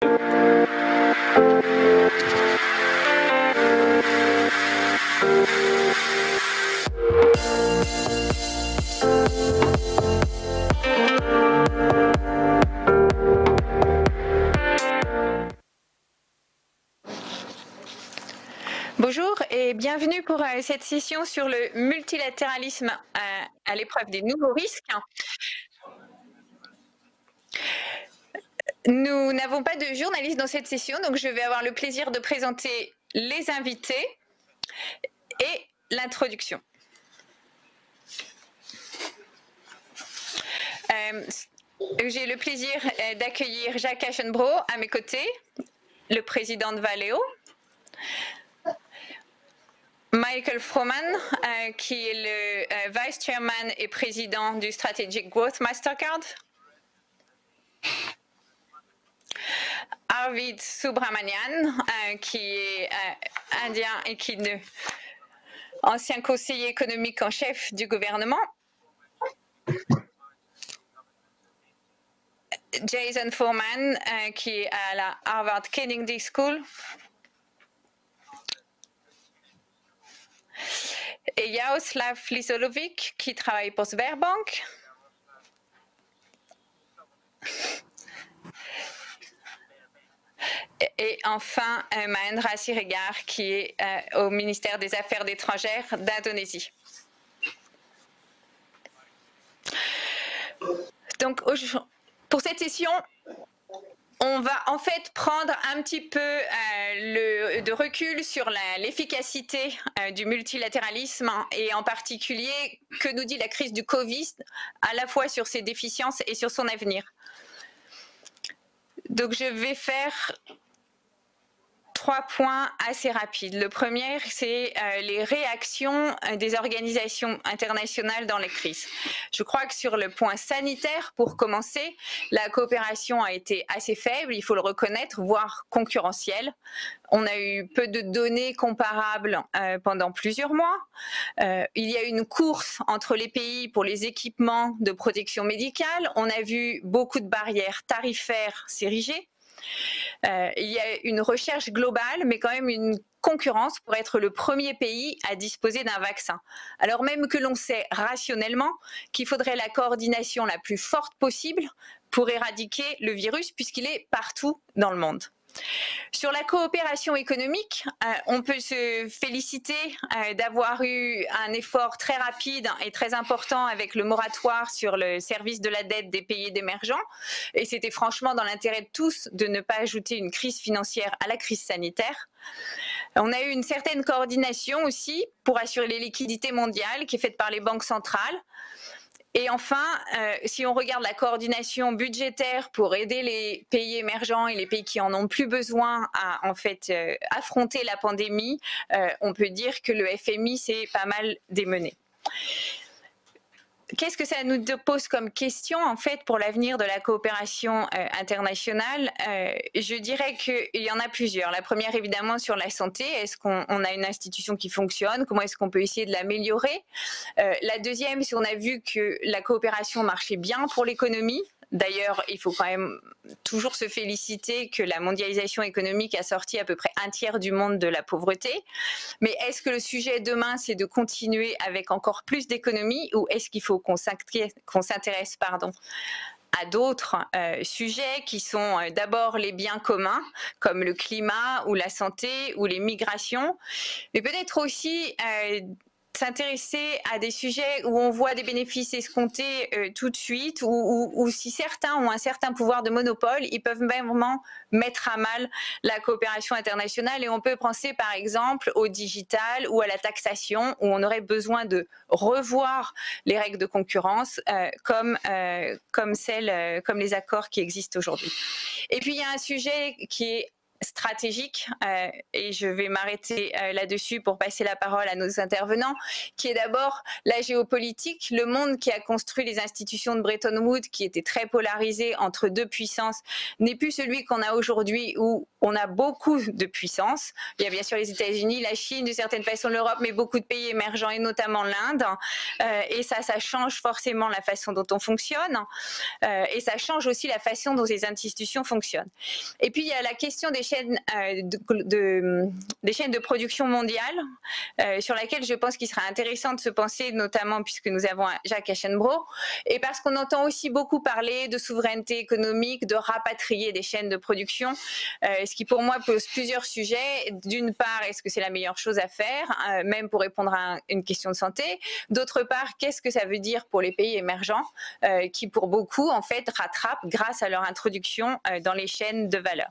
Bonjour et bienvenue pour cette session sur le multilatéralisme à l'épreuve des nouveaux risques. Nous n'avons pas de journalistes dans cette session, donc je vais avoir le plaisir de présenter les invités et l'introduction. J'ai le plaisir d'accueillir Jacques Aschenbroich à mes côtés, le président de Valeo. Michael Froman, qui est le Vice Chairman et président du Strategic Growth Mastercard. Arvind Subramanian, qui est indien et qui est ancien conseiller économique en chef du gouvernement. Jason Foreman, qui est à la Harvard Kennedy School. Et Jaroslav Lisolovic, qui travaille pour Sberbank. Et enfin, Mahendra Siregar, qui est au ministère des Affaires étrangères d'Indonésie. Donc, pour cette session, on va en fait prendre un petit peu de recul sur l'efficacité du multilatéralisme et en particulier que nous dit la crise du Covid, à la fois sur ses déficiences et sur son avenir. Donc je vais faire 3 points assez rapides. Le premier, c'est les réactions des organisations internationales dans les crises. Je crois que sur le point sanitaire, pour commencer, la coopération a été assez faible, il faut le reconnaître, voire concurrentielle. On a eu peu de données comparables pendant plusieurs mois. Il y a eu une course entre les pays pour les équipements de protection médicale. On a vu beaucoup de barrières tarifaires s'ériger. Il y a une recherche globale, mais quand même une concurrence pour être le premier pays à disposer d'un vaccin. Alors même que l'on sait rationnellement qu'il faudrait la coordination la plus forte possible pour éradiquer le virus, puisqu'il est partout dans le monde. Sur la coopération économique, on peut se féliciter d'avoir eu un effort très rapide et très important avec le moratoire sur le service de la dette des pays émergents. Et c'était franchement dans l'intérêt de tous de ne pas ajouter une crise financière à la crise sanitaire. On a eu une certaine coordination aussi pour assurer les liquidités mondiales qui est faite par les banques centrales. Et enfin, si on regarde la coordination budgétaire pour aider les pays émergents et les pays qui en ont plus besoin à en fait affronter la pandémie, on peut dire que le FMI s'est pas mal démené. Qu'est-ce que ça nous pose comme question en fait pour l'avenir de la coopération internationale? Je dirais qu'il y en a plusieurs. La première évidemment sur la santé. Est-ce qu'on a une institution qui fonctionne? Comment est-ce qu'on peut essayer de l'améliorer? La deuxième, si on a vu que la coopération marchait bien pour l'économie. D'ailleurs, il faut quand même toujours se féliciter que la mondialisation économique a sorti à peu près un tiers du monde de la pauvreté. Mais est-ce que le sujet demain, c'est de continuer avec encore plus d'économie ou est-ce qu'il faut qu'on s'intéresse à d'autres sujets qui sont d'abord les biens communs, comme le climat ou la santé ou les migrations, mais peut-être aussi s'intéresser à des sujets où on voit des bénéfices escomptés tout de suite ou si certains ont un certain pouvoir de monopole, ils peuvent vraiment mettre à mal la coopération internationale et on peut penser par exemple au digital ou à la taxation où on aurait besoin de revoir les règles de concurrence comme les accords qui existent aujourd'hui. Et puis il y a un sujet qui est stratégique, et je vais m'arrêter là-dessus pour passer la parole à nos intervenants, qui est d'abord la géopolitique, le monde qui a construit les institutions de Bretton Woods, qui étaient très polarisées entre deux puissances, n'est plus celui qu'on a aujourd'hui où on a beaucoup de puissances. Il y a bien sûr les États-Unis, la Chine, d'une certaine façon l'Europe, mais beaucoup de pays émergents et notamment l'Inde. Et ça change forcément la façon dont on fonctionne, et ça change aussi la façon dont les institutions fonctionnent. Et puis il y a la question des chaînes de production mondiale, sur laquelle je pense qu'il sera intéressant de se penser, notamment puisque nous avons Jacques Aschenbroich, et parce qu'on entend aussi beaucoup parler de souveraineté économique, de rapatrier des chaînes de production, ce qui pour moi pose plusieurs sujets. D'une part, est-ce que c'est la meilleure chose à faire, même pour répondre à une question de santé? D'autre part, qu'est-ce que ça veut dire pour les pays émergents, qui pour beaucoup en fait rattrapent grâce à leur introduction dans les chaînes de valeur?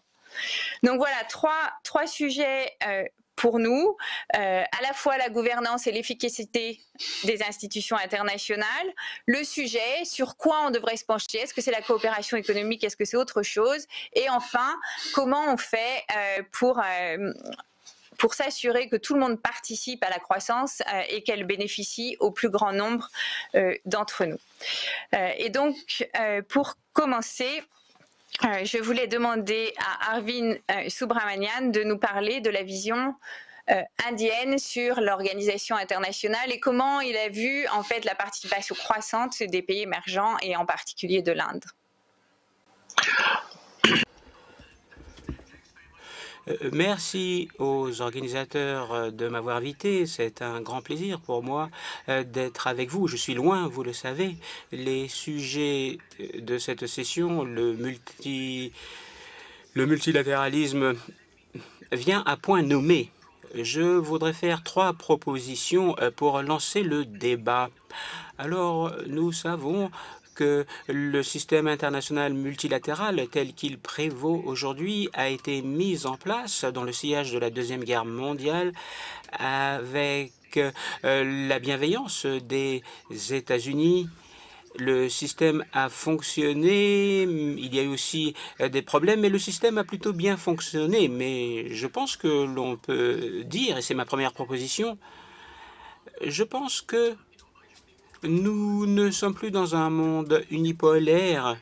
Donc voilà, trois sujets pour nous, à la fois la gouvernance et l'efficacité des institutions internationales, le sujet sur quoi on devrait se pencher, est-ce que c'est la coopération économique, est-ce que c'est autre chose, et enfin, comment on fait pour s'assurer que tout le monde participe à la croissance et qu'elle bénéficie au plus grand nombre d'entre nous. Et donc, pour commencer, je voulais demander à Arvind Subramanian de nous parler de la vision indienne sur l'organisation internationale et comment il a vu en fait la participation croissante des pays émergents et en particulier de l'Inde. Merci aux organisateurs de m'avoir invité. C'est un grand plaisir pour moi d'être avec vous. Je suis loin, vous le savez. Les sujets de cette session, le multilatéralisme vient à point nommé. Je voudrais faire 3 propositions pour lancer le débat. Alors, nous savons que le système international multilatéral tel qu'il prévaut aujourd'hui a été mis en place dans le sillage de la Deuxième Guerre mondiale avec la bienveillance des États-Unis. Le système a fonctionné, il y a eu aussi des problèmes, mais le système a plutôt bien fonctionné. Mais je pense que l'on peut dire, et c'est ma première proposition, je pense que nous ne sommes plus dans un monde unipolaire.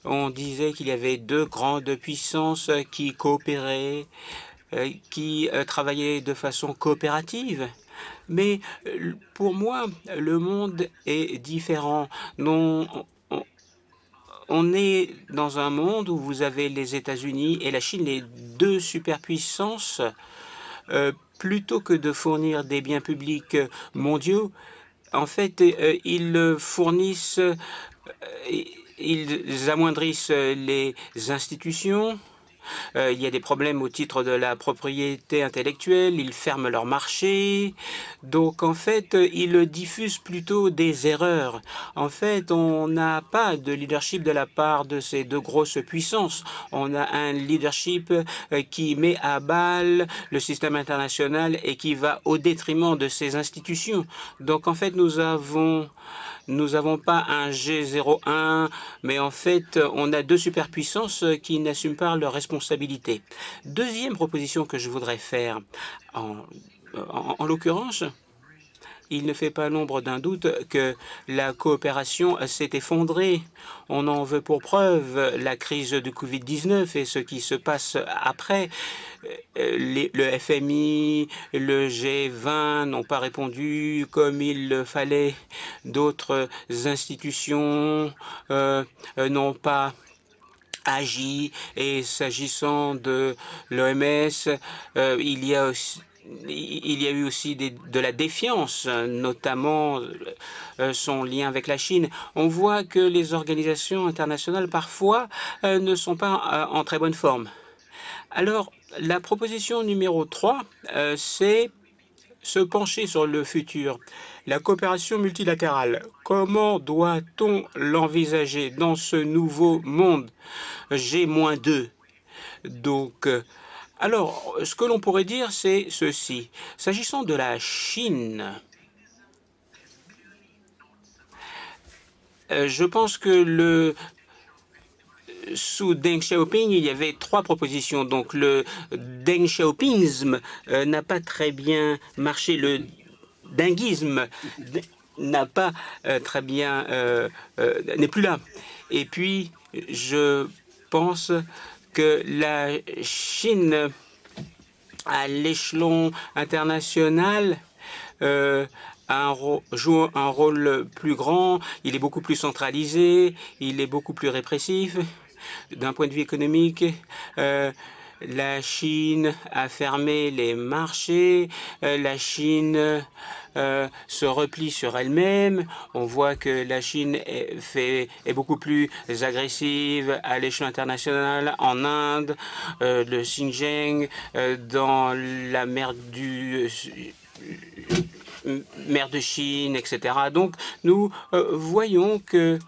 On disait qu'il y avait 2 grandes puissances qui coopéraient, qui travaillaient de façon coopérative. Mais pour moi, le monde est différent. Non, on est dans un monde où vous avez les États-Unis et la Chine, les 2 superpuissances. Plutôt que de fournir des biens publics mondiaux, en fait, ils fournissent, ils amoindrissent les institutions. Il y a des problèmes au titre de la propriété intellectuelle, ils ferment leur marché. Donc, en fait, ils diffusent plutôt des erreurs. En fait, on n'a pas de leadership de la part de ces 2 grosses puissances. On a un leadership qui met à bas le système international et qui va au détriment de ces institutions. Donc, en fait, nous n'avons pas un G01, mais en fait, on a 2 superpuissances qui n'assument pas leurs responsabilités. Deuxième proposition que je voudrais faire, en l'occurrence, il ne fait pas l'ombre d'un doute que la coopération s'est effondrée. On en veut pour preuve la crise du Covid-19 et ce qui se passe après. Le FMI, le G20 n'ont pas répondu comme il le fallait. D'autres institutions n'ont pas agi. Et s'agissant de l'OMS, il y a eu aussi de la défiance, notamment son lien avec la Chine. On voit que les organisations internationales, parfois, ne sont pas en très bonne forme. Alors, la proposition numéro 3, c'est se pencher sur le futur. La coopération multilatérale, comment doit-on l'envisager dans ce nouveau monde G-2? Donc, alors, ce que l'on pourrait dire, c'est ceci. S'agissant de la Chine, je pense que sous Deng Xiaoping, il y avait 3 propositions. Donc le Deng Xiaopingisme n'a pas très bien marché. Le dinguisme n'a pas très bien, n'est plus là. Et puis, je pense que la Chine, à l'échelon international, joue un rôle plus grand, il est beaucoup plus centralisé, il est beaucoup plus répressif. D'un point de vue économique, la Chine a fermé les marchés, la Chine se replie sur elle-même. On voit que la Chine est beaucoup plus agressive à l'échelon international en Inde, le Xinjiang, dans la mer de Chine, etc. Donc, nous voyons que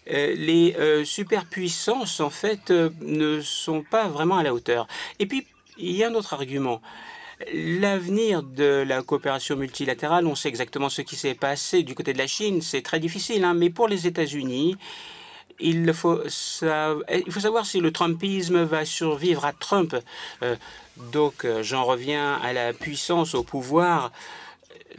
les superpuissances, en fait, ne sont pas vraiment à la hauteur. Et puis, il y a un autre argument. L'avenir de la coopération multilatérale, on sait exactement ce qui s'est passé du côté de la Chine. C'est très difficile, hein, mais pour les États-Unis, il faut savoir si le Trumpisme va survivre à Trump. Donc, j'en reviens à la puissance, au pouvoir.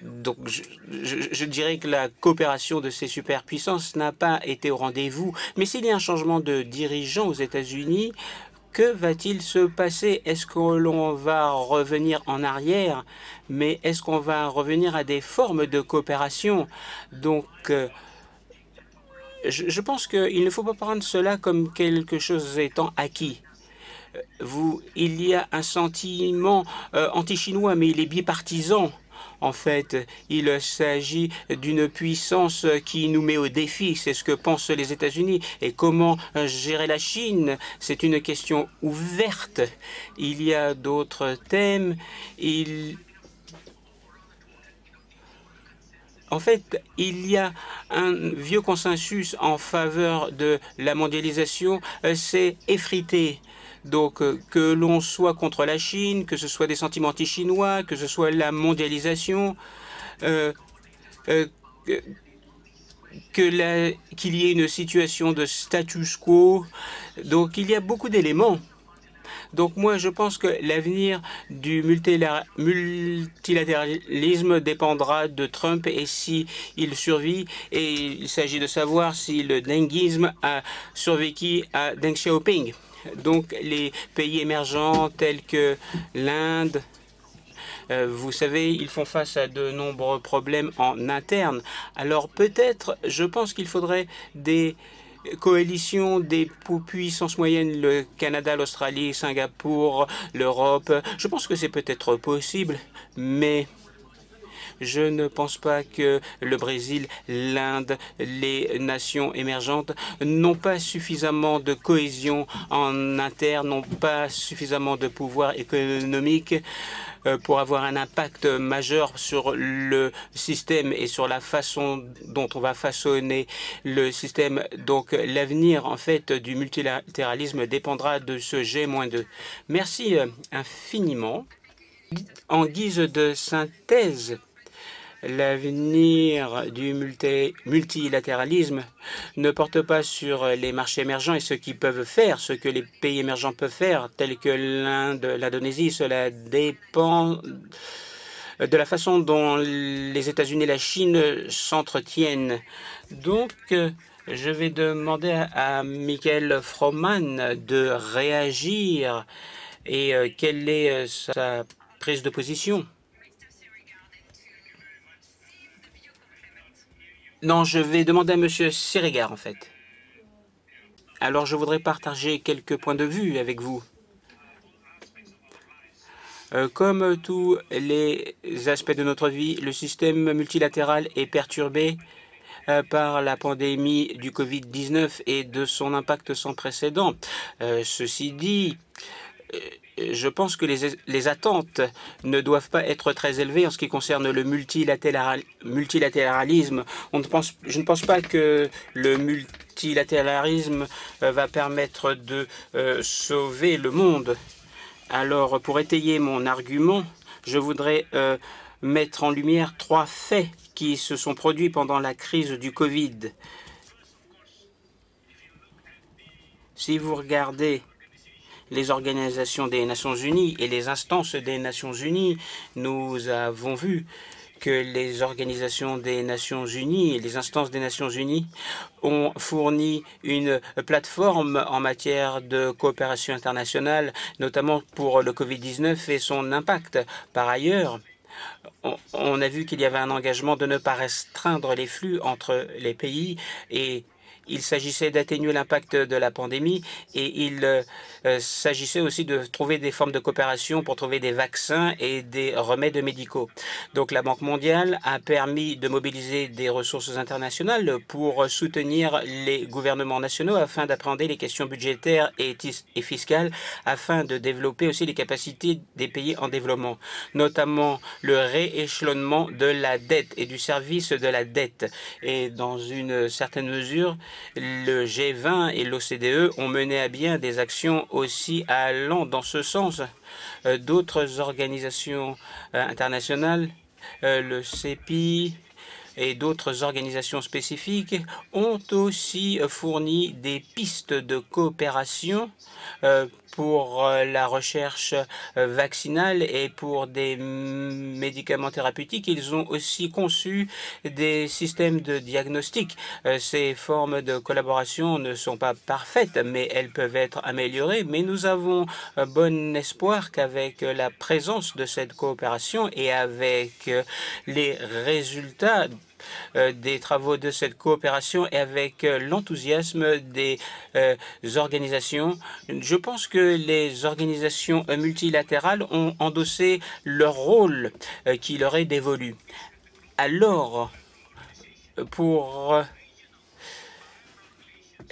Donc, je dirais que la coopération de ces superpuissances n'a pas été au rendez-vous. Mais s'il y a un changement de dirigeant aux États-Unis, que va-t-il se passer? Est-ce que l'on va revenir en arrière? Mais est-ce qu'on va revenir à des formes de coopération? Donc, je pense qu'il ne faut pas prendre cela comme quelque chose étant acquis. Il y a un sentiment anti-chinois, mais il est bipartisan. En fait, il s'agit d'une puissance qui nous met au défi. C'est ce que pensent les États-Unis. Et comment gérer la Chine? C'est une question ouverte. Il y a d'autres thèmes. En fait, il y a un vieux consensus en faveur de la mondialisation. C'est effrité. Donc, que l'on soit contre la Chine, que ce soit des sentiments anti-chinois, que ce soit la mondialisation, qu'il y ait une situation de status quo. Donc, il y a beaucoup d'éléments. Donc, moi, je pense que l'avenir du multilatéralisme dépendra de Trump et s'il survit. Et il s'agit de savoir si le denguisme a survécu à Deng Xiaoping. Donc, les pays émergents tels que l'Inde, vous savez, ils font face à de nombreux problèmes en interne. Alors, peut-être, je pense qu'il faudrait des coalitions des puissances moyennes, le Canada, l'Australie, Singapour, l'Europe. Je pense que c'est peut-être possible, mais je ne pense pas que le Brésil, l'Inde, les nations émergentes n'ont pas suffisamment de cohésion en interne, n'ont pas suffisamment de pouvoir économique pour avoir un impact majeur sur le système et sur la façon dont on va façonner le système. Donc l'avenir en fait du multilatéralisme dépendra de ce G-2. Merci infiniment. En guise de synthèse, l'avenir du multilatéralisme ne porte pas sur les marchés émergents et ce qu'ils peuvent faire, ce que les pays émergents peuvent faire, tels que l'Inde, l'Indonésie. Cela dépend de la façon dont les États-Unis et la Chine s'entretiennent. Donc, je vais demander à Michael Froman de réagir et quelle est sa prise de position. Non, je vais demander à Monsieur Sirigar, en fait. Alors, je voudrais partager quelques points de vue avec vous. Comme tous les aspects de notre vie, le système multilatéral est perturbé par la pandémie du Covid-19 et de son impact sans précédent. Ceci dit, je pense que les attentes ne doivent pas être très élevées en ce qui concerne le multilatéralisme. Je ne pense pas que le multilatéralisme va permettre de sauver le monde. Alors, pour étayer mon argument, je voudrais mettre en lumière 3 faits qui se sont produits pendant la crise du Covid. Si vous regardez les organisations des Nations Unies et les instances des Nations Unies, nous avons vu que les organisations des Nations Unies et les instances des Nations Unies ont fourni une plateforme en matière de coopération internationale, notamment pour le Covid-19 et son impact. Par ailleurs, on a vu qu'il y avait un engagement de ne pas restreindre les flux entre les pays et il s'agissait d'atténuer l'impact de la pandémie et il s'agissait aussi de trouver des formes de coopération pour trouver des vaccins et des remèdes médicaux. Donc la Banque mondiale a permis de mobiliser des ressources internationales pour soutenir les gouvernements nationaux afin d'appréhender les questions budgétaires et fiscales afin de développer aussi les capacités des pays en développement, notamment le rééchelonnement de la dette et du service de la dette. Et dans une certaine mesure, le G20 et l'OCDE ont mené à bien des actions aussi allant dans ce sens. D'autres organisations internationales, le CEPI et d'autres organisations spécifiques ont aussi fourni des pistes de coopération pour la recherche vaccinale et pour des médicaments thérapeutiques. Ils ont aussi conçu des systèmes de diagnostic. Ces formes de collaboration ne sont pas parfaites, mais elles peuvent être améliorées. Mais nous avons bon espoir qu'avec la présence de cette coopération et avec les résultats des travaux de cette coopération et avec l'enthousiasme des organisations. Je pense que les organisations multilatérales ont endossé leur rôle qui leur est dévolu. Alors, pour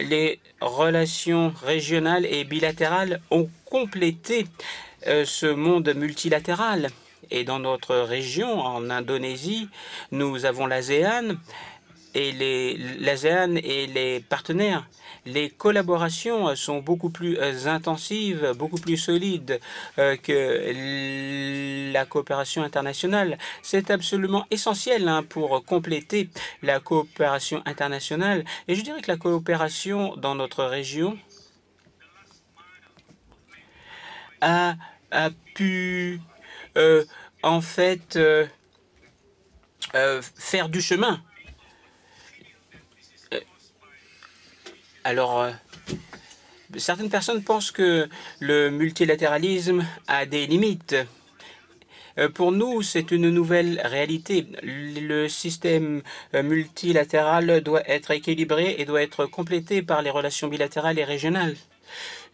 les relations régionales et bilatérales ont complété ce monde multilatéral. Et dans notre région, en Indonésie, nous avons l'ASEAN et les partenaires. Les collaborations sont beaucoup plus intensives, beaucoup plus solides que la coopération internationale. C'est absolument essentiel pour compléter la coopération internationale. Et je dirais que la coopération dans notre région a pu en fait faire du chemin. Alors, certaines personnes pensent que le multilatéralisme a des limites. Pour nous, c'est une nouvelle réalité. Le système multilatéral doit être équilibré et doit être complété par les relations bilatérales et régionales.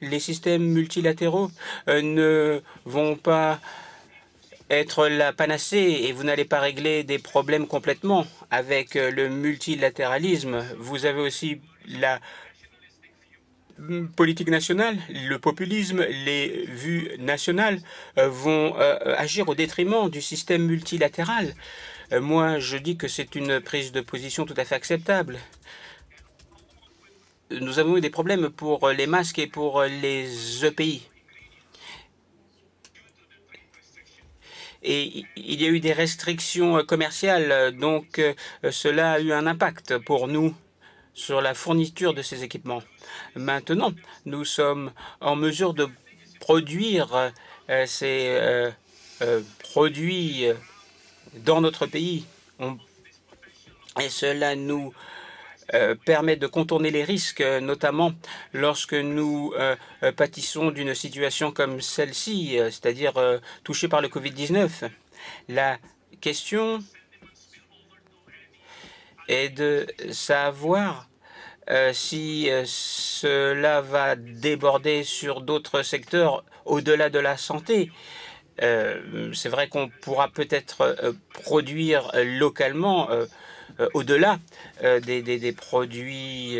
Les systèmes multilatéraux ne vont pas être la panacée et vous n'allez pas régler des problèmes complètement avec le multilatéralisme. Vous avez aussi la politique nationale, le populisme, les vues nationales vont agir au détriment du système multilatéral. Moi, je dis que c'est une prise de position tout à fait acceptable. Nous avons eu des problèmes pour les masques et pour les EPI. Et il y a eu des restrictions commerciales, donc cela a eu un impact pour nous sur la fourniture de ces équipements. Maintenant, nous sommes en mesure de produire ces produits dans notre pays. Et cela nous permet de contourner les risques, notamment lorsque nous pâtissons d'une situation comme celle-ci, c'est-à-dire touchée par le Covid-19. La question est de savoir si cela va déborder sur d'autres secteurs au-delà de la santé. C'est vrai qu'on pourra peut-être produire localement au-delà des produits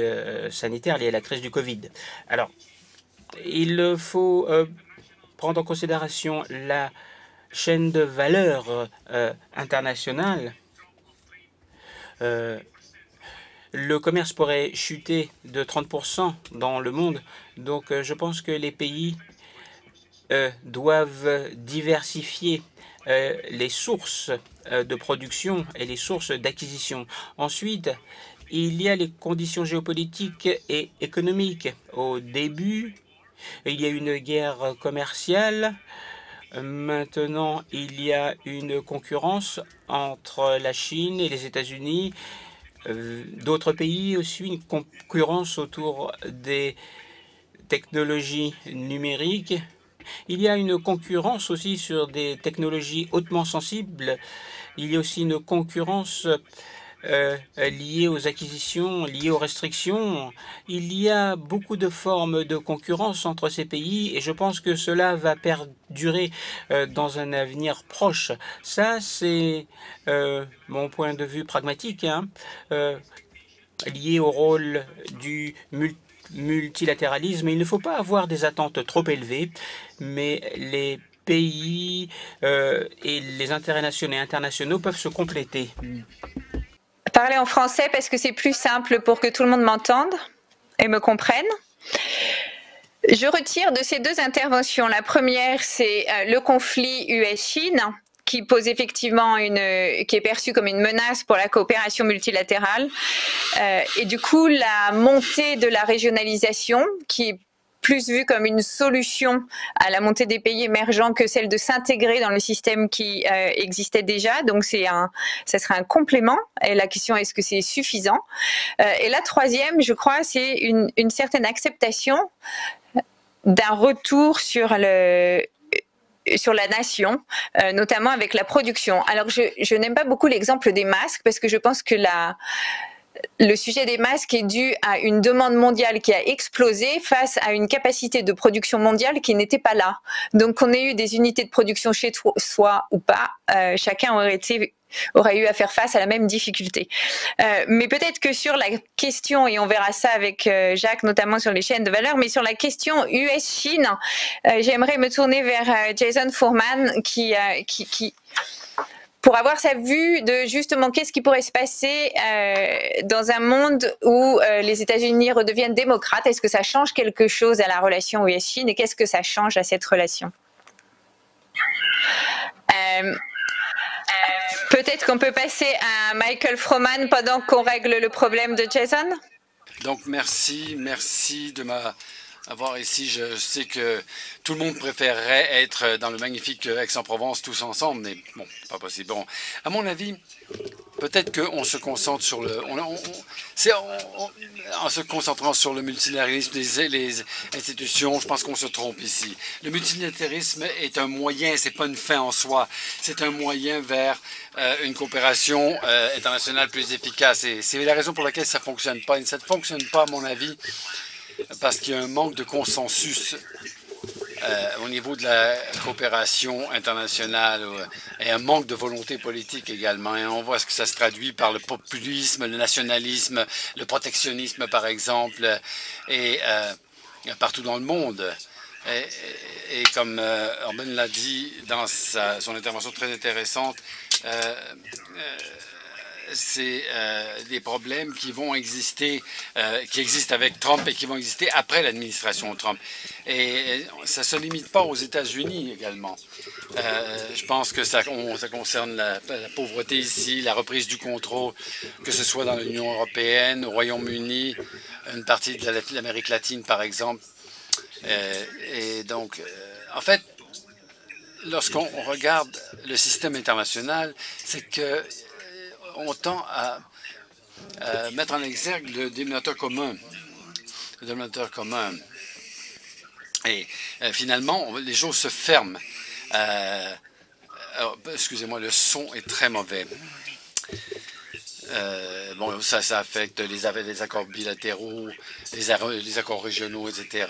sanitaires liés à la crise du Covid. Alors, il faut prendre en considération la chaîne de valeur internationale. Le commerce pourrait chuter de 30% dans le monde. Donc, je pense que les pays doivent diversifier les sources de production et les sources d'acquisition. Ensuite, il y a les conditions géopolitiques et économiques. Au début, il y a une guerre commerciale. Maintenant, il y a une concurrence entre la Chine et les États-Unis. D'autres pays aussi, une concurrence autour des technologies numériques. Il y a une concurrence aussi sur des technologies hautement sensibles. Il y a aussi une concurrence liées aux acquisitions, liées aux restrictions. Il y a beaucoup de formes de concurrence entre ces pays et je pense que cela va perdurer dans un avenir proche. Ça, c'est mon point de vue pragmatique, hein, lié au rôle du multilatéralisme. Il ne faut pas avoir des attentes trop élevées, mais les pays et les intérêts nationaux et internationaux peuvent se compléter. Parler en français parce que c'est plus simple pour que tout le monde m'entende et me comprenne. Je retire de ces deux interventions. La première, c'est le conflit US-Chine qui pose effectivement qui est perçu comme une menace pour la coopération multilatérale. Et du coup, la montée de la régionalisation qui est plus vue comme une solution à la montée des pays émergents que celle de s'intégrer dans le système qui existait déjà. Donc, ça serait un complément. Et la question, est-ce que c'est suffisant? Et la troisième, je crois, c'est une certaine acceptation d'un retour sur la nation, notamment avec la production. Alors, je n'aime pas beaucoup l'exemple des masques parce que je pense que le sujet des masques est dû à une demande mondiale qui a explosé face à une capacité de production mondiale qui n'était pas là. Donc, qu'on ait eu des unités de production chez soi ou pas, chacun aurait eu à faire face à la même difficulté. Mais peut-être que sur la question, et on verra ça avec Jacques, notamment sur les chaînes de valeur, mais sur la question US-Chine, j'aimerais me tourner vers Jason Foreman qui pour avoir sa vue de justement qu'est-ce qui pourrait se passer dans un monde où les États-Unis redeviennent démocrates. Est-ce que ça change quelque chose à la relation US-Chine et qu'est-ce que ça change à cette relation? Peut-être qu'on peut passer à Michael Froman pendant qu'on règle le problème de Jason. Donc merci de m'avoir ici. Je sais que tout le monde préférerait être dans le magnifique Aix-en-Provence tous ensemble, mais bon, pas possible. Bon, à mon avis, peut-être qu'on se concentre sur en se concentrant sur le multilatéralisme, les institutions, je pense qu'on se trompe ici. Le multilatéralisme est un moyen, c'est pas une fin en soi. C'est un moyen vers une coopération internationale plus efficace. Et c'est la raison pour laquelle ça ne fonctionne pas. Et ça ne fonctionne pas, à mon avis, parce qu'il y a un manque de consensus au niveau de la coopération internationale et un manque de volonté politique également. Et on voit ce que ça se traduit par le populisme, le nationalisme, le protectionnisme, par exemple, et partout dans le monde. Et comme Orban l'a dit dans son intervention très intéressante, c'est des problèmes qui vont exister, qui existent avec Trump et qui vont exister après l'administration Trump. Et ça ne se limite pas aux États-Unis également. Je pense que ça concerne la pauvreté ici, la reprise du contrôle, que ce soit dans l'Union européenne, au Royaume-Uni, une partie de l'Amérique latine, par exemple. Et donc, en fait, lorsqu'on regarde le système international, c'est que on tend à mettre en exergue le dénominateur commun. Le dénominateur commun. Et finalement, les choses se ferment. Excusez-moi, le son est très mauvais. Bon, ça affecte les accords bilatéraux, les accords régionaux, etc.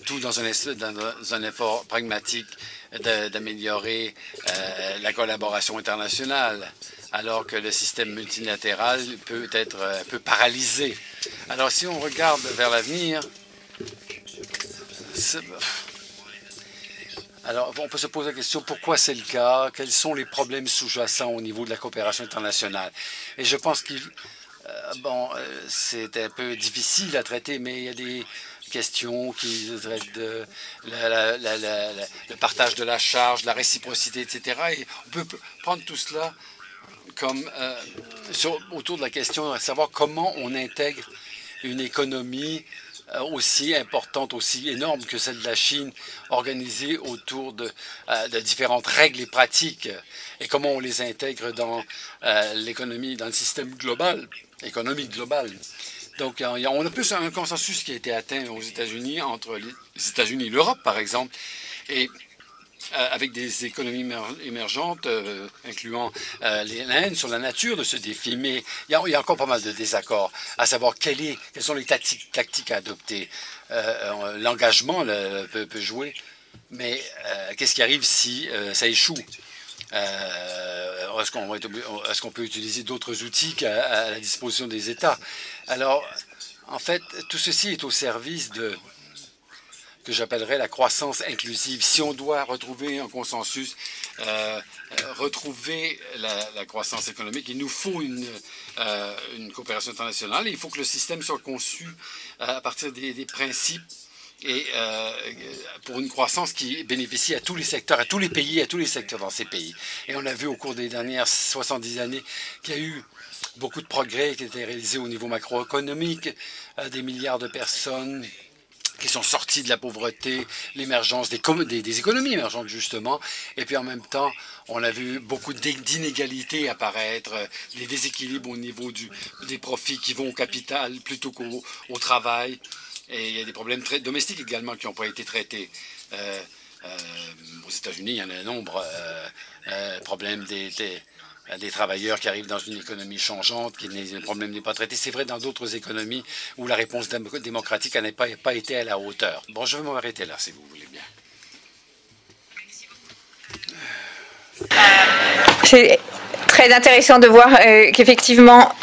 Tout dans un effort pragmatique d'améliorer la collaboration internationale, alors que le système multilatéral peut être un peu paralysé. Alors, si on regarde vers l'avenir, alors on peut se poser la question pourquoi c'est le cas, quels sont les problèmes sous-jacents au niveau de la coopération internationale. Et je pense que c'est un peu difficile à traiter, mais il y a des questions qui traitent de le partage de la charge, la réciprocité, etc. Et on peut prendre tout cela autour de la question à savoir comment on intègre une économie aussi importante, aussi énorme que celle de la Chine, organisée autour de différentes règles et pratiques, et comment on les intègre dans l'économie, dans le système global, économique global. Donc, on a plus un consensus qui a été atteint aux États-Unis, entre les États-Unis et l'Europe, par exemple, et avec des économies émergentes, incluant l'Inde, sur la nature de ce défi. Mais il y a encore pas mal de désaccords, à savoir quelles sont les tactiques à adopter. L'engagement peut jouer, mais qu'est-ce qui arrive si ça échoue? Est-ce qu'on peut utiliser d'autres outils à la disposition des États? Alors, en fait, tout ceci est au service de que j'appellerais la croissance inclusive. Si on doit retrouver un consensus, retrouver la croissance économique, il nous faut une coopération internationale. Il faut que le système soit conçu à partir des principes et pour une croissance qui bénéficie à tous les secteurs, à tous les pays, à tous les secteurs dans ces pays. Et on a vu au cours des dernières 70 années qu'il y a eu beaucoup de progrès qui étaient réalisés au niveau macroéconomique, des milliards de personnes qui sont sortis de la pauvreté, l'émergence des économies émergentes justement, et puis en même temps, on a vu beaucoup d'inégalités apparaître, des déséquilibres au niveau des profits qui vont au capital plutôt qu'au travail, et il y a des problèmes domestiques également qui n'ont pas été traités. Aux États-Unis, il y en a un nombre, problèmes des travailleurs qui arrivent dans une économie changeante, le problème n'est pas traité. C'est vrai dans d'autres économies où la réponse démocratique n'a pas été à la hauteur. Bon, je vais m'arrêter là, si vous voulez bien. C'est très intéressant de voir qu'effectivement,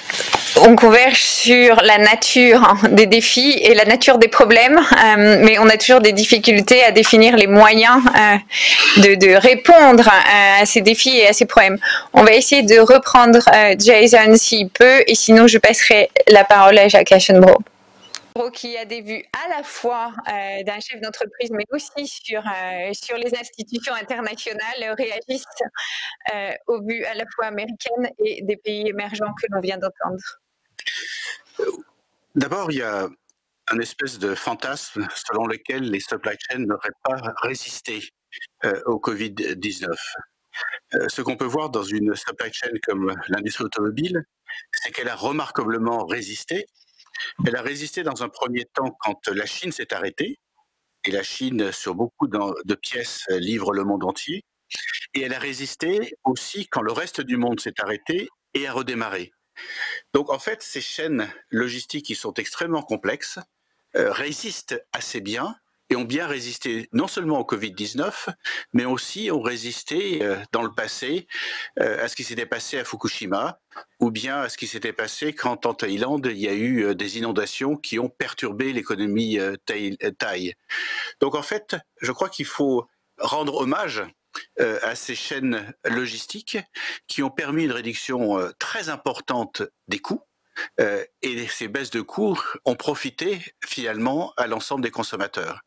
on converge sur la nature des défis et la nature des problèmes, mais on a toujours des difficultés à définir les moyens de répondre à ces défis et à ces problèmes. On va essayer de reprendre Jason s'il peut, et sinon je passerai la parole à Jacques Aschenbrough, qui a des vues à la fois d'un chef d'entreprise, mais aussi sur les institutions internationales, réagissent aux vues à la fois américaines et des pays émergents que l'on vient d'entendre. D'abord, il y a un espèce de fantasme selon lequel les supply chains n'auraient pas résisté au Covid-19. Ce qu'on peut voir dans une supply chain comme l'industrie automobile, c'est qu'elle a remarquablement résisté. Elle a résisté dans un premier temps quand la Chine s'est arrêtée, et la Chine, sur beaucoup de pièces, livre le monde entier. Et elle a résisté aussi quand le reste du monde s'est arrêté et a redémarré. Donc en fait, ces chaînes logistiques qui sont extrêmement complexes résistent assez bien et ont bien résisté non seulement au Covid-19, mais aussi ont résisté dans le passé à ce qui s'était passé à Fukushima, ou bien à ce qui s'était passé quand en Thaïlande, il y a eu des inondations qui ont perturbé l'économie thaï. Donc en fait, je crois qu'il faut rendre hommage à ces chaînes logistiques qui ont permis une réduction très importante des coûts, et ces baisses de coûts ont profité finalement à l'ensemble des consommateurs.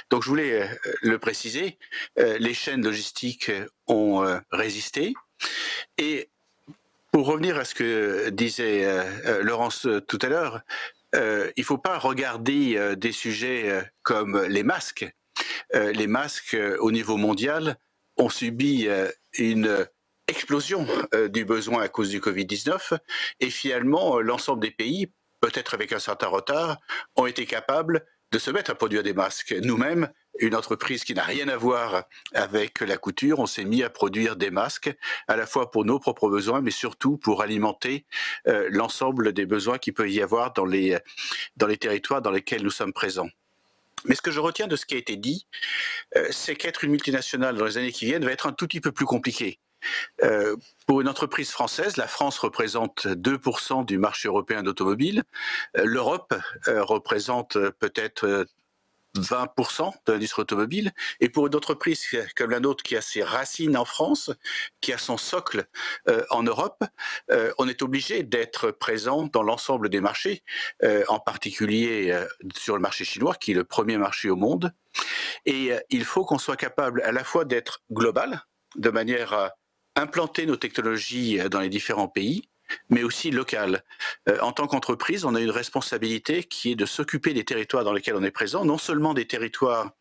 Donc je voulais le préciser, les chaînes logistiques ont résisté. Et pour revenir à ce que disait Laurence tout à l'heure, il ne faut pas regarder des sujets comme les masques. Les masques au niveau mondial ont subi une explosion du besoin à cause du Covid-19, et finalement l'ensemble des pays, peut-être avec un certain retard, ont été capables de se mettre à produire des masques. Nous-mêmes, une entreprise qui n'a rien à voir avec la couture, on s'est mis à produire des masques, à la fois pour nos propres besoins, mais surtout pour alimenter l'ensemble des besoins qu'il peut y avoir dans les territoires dans lesquels nous sommes présents. Mais ce que je retiens de ce qui a été dit, c'est qu'être une multinationale dans les années qui viennent va être un tout petit peu plus compliqué. Pour une entreprise française, la France représente 2% du marché européen d'automobile. L'Europe représente peut-être 20% de l'industrie automobile. Et pour une entreprise comme la nôtre qui a ses racines en France, qui a son socle en Europe, on est obligé d'être présent dans l'ensemble des marchés, en particulier sur le marché chinois, qui est le premier marché au monde. Et il faut qu'on soit capable à la fois d'être global, de manière à implanter nos technologies dans les différents pays, mais aussi locales. En tant qu'entreprise, on a une responsabilité qui est de s'occuper des territoires dans lesquels on est présent, non seulement des territoires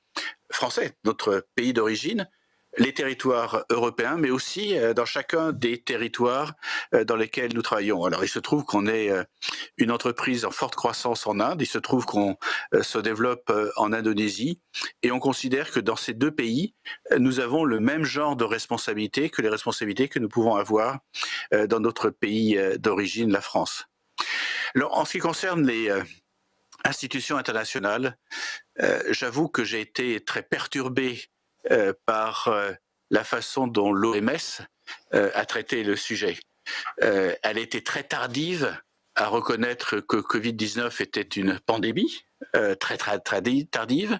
français, notre pays d'origine, les territoires européens, mais aussi dans chacun des territoires dans lesquels nous travaillons. Alors, il se trouve qu'on est une entreprise en forte croissance en Inde, il se trouve qu'on se développe en Indonésie, et on considère que dans ces deux pays, nous avons le même genre de responsabilités que les responsabilités que nous pouvons avoir dans notre pays d'origine, la France. Alors, en ce qui concerne les institutions internationales, j'avoue que j'ai été très perturbé par la façon dont l'OMS a traité le sujet. Elle a été très tardive à reconnaître que Covid-19 était une pandémie, très tardive.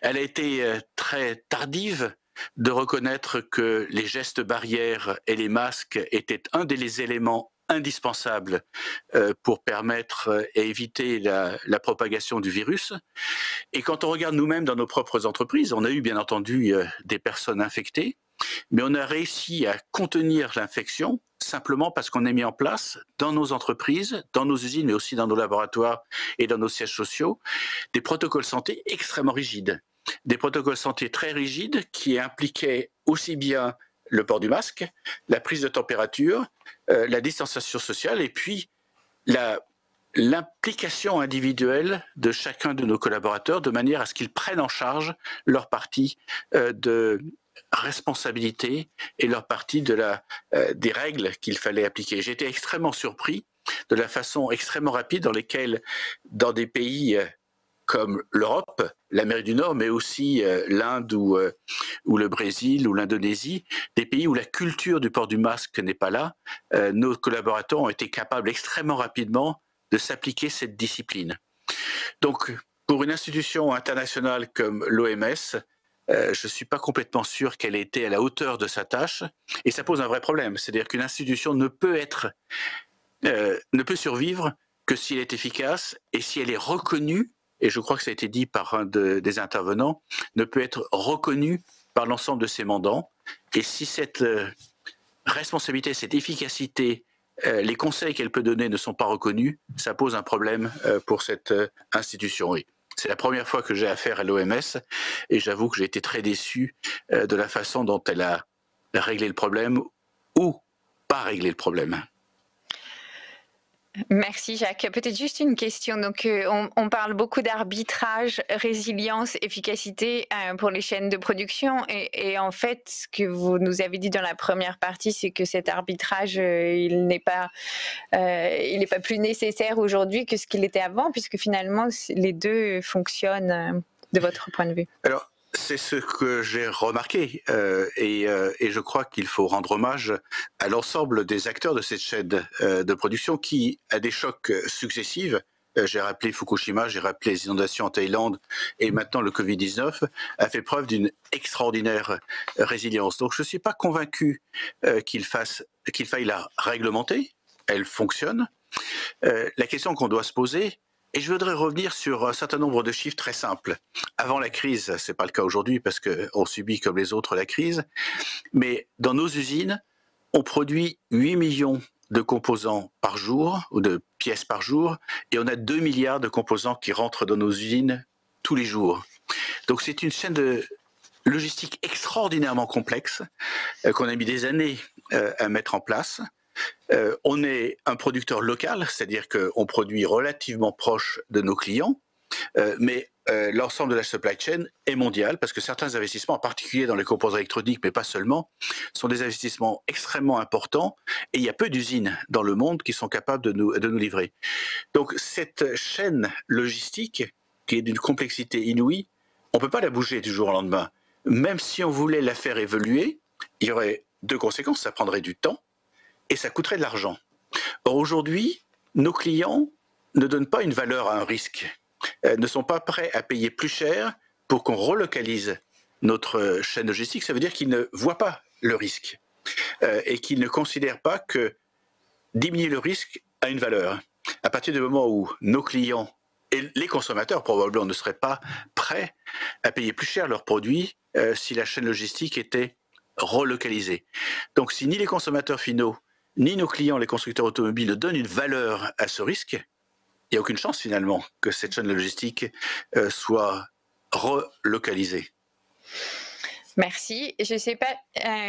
Elle a été très tardive de reconnaître que les gestes barrières et les masques étaient un des éléments indispensables pour permettre et éviter la propagation du virus. Et quand on regarde nous-mêmes dans nos propres entreprises, on a eu bien entendu des personnes infectées, mais on a réussi à contenir l'infection simplement parce qu'on a mis en place dans nos entreprises, dans nos usines, mais aussi dans nos laboratoires et dans nos sièges sociaux, des protocoles santé extrêmement rigides. Des protocoles santé très rigides qui impliquaient aussi bien le port du masque, la prise de température, la distanciation sociale et puis l'implication individuelle de chacun de nos collaborateurs de manière à ce qu'ils prennent en charge leur partie de responsabilité et leur partie des règles qu'il fallait appliquer. J'ai été extrêmement surpris de la façon extrêmement rapide dans lesquelles, dans des pays comme l'Europe, l'Amérique du Nord, mais aussi l'Inde ou le Brésil ou l'Indonésie, des pays où la culture du port du masque n'est pas là, nos collaborateurs ont été capables extrêmement rapidement de s'appliquer cette discipline. Donc, pour une institution internationale comme l'OMS, je ne suis pas complètement sûr qu'elle ait été à la hauteur de sa tâche, et ça pose un vrai problème. C'est-à-dire qu'une institution ne peut survivre que si elle est efficace et si elle est reconnue, et je crois que ça a été dit par un des intervenants, ne peut être reconnue par l'ensemble de ses mandants. Et si cette responsabilité, cette efficacité, les conseils qu'elle peut donner ne sont pas reconnus, ça pose un problème pour cette institution. Oui. C'est la première fois que j'ai affaire à l'OMS et j'avoue que j'ai été très déçu de la façon dont elle a réglé le problème ou pas réglé le problème. Merci Jacques. Peut-être juste une question. Donc, on parle beaucoup d'arbitrage, résilience, efficacité pour les chaînes de production. Et en fait, ce que vous nous avez dit dans la première partie, c'est que cet arbitrage, il n'est pas plus nécessaire aujourd'hui que ce qu'il était avant, puisque finalement, les deux fonctionnent de votre point de vue. Alors, c'est ce que j'ai remarqué et je crois qu'il faut rendre hommage à l'ensemble des acteurs de cette chaîne de production qui, à des chocs successifs, j'ai rappelé Fukushima, j'ai rappelé les inondations en Thaïlande et maintenant le Covid-19, a fait preuve d'une extraordinaire résilience. Donc je ne suis pas convaincu qu'il faille la réglementer, elle fonctionne. La question qu'on doit se poser, et je voudrais revenir sur un certain nombre de chiffres très simples. Avant la crise, ce n'est pas le cas aujourd'hui parce qu'on subit comme les autres la crise, mais dans nos usines, on produit 8 millions de composants par jour, ou de pièces par jour, et on a 2 milliards de composants qui rentrent dans nos usines tous les jours. Donc c'est une chaîne de logistique extraordinairement complexe qu'on a mis des années à mettre en place. On est un producteur local, c'est-à-dire qu'on produit relativement proche de nos clients, mais l'ensemble de la supply chain est mondial parce que certains investissements, en particulier dans les composants électroniques, mais pas seulement, sont des investissements extrêmement importants et il y a peu d'usines dans le monde qui sont capables de nous livrer. Donc cette chaîne logistique, qui est d'une complexité inouïe, on ne peut pas la bouger du jour au lendemain. Même si on voulait la faire évoluer, il y aurait deux conséquences, ça prendrait du temps et ça coûterait de l'argent. Or aujourd'hui, nos clients ne donnent pas une valeur à un risque, ne sont pas prêts à payer plus cher pour qu'on relocalise notre chaîne logistique. Ça veut dire qu'ils ne voient pas le risque et qu'ils ne considèrent pas que diminuer le risque a une valeur. À partir du moment où nos clients et les consommateurs probablement ne seraient pas prêts à payer plus cher leurs produits si la chaîne logistique était relocaliser. Donc si ni les consommateurs finaux, ni nos clients, les constructeurs automobiles, ne donnent une valeur à ce risque, il n'y a aucune chance finalement que cette chaîne logistique soit relocalisée. Merci. Je ne sais pas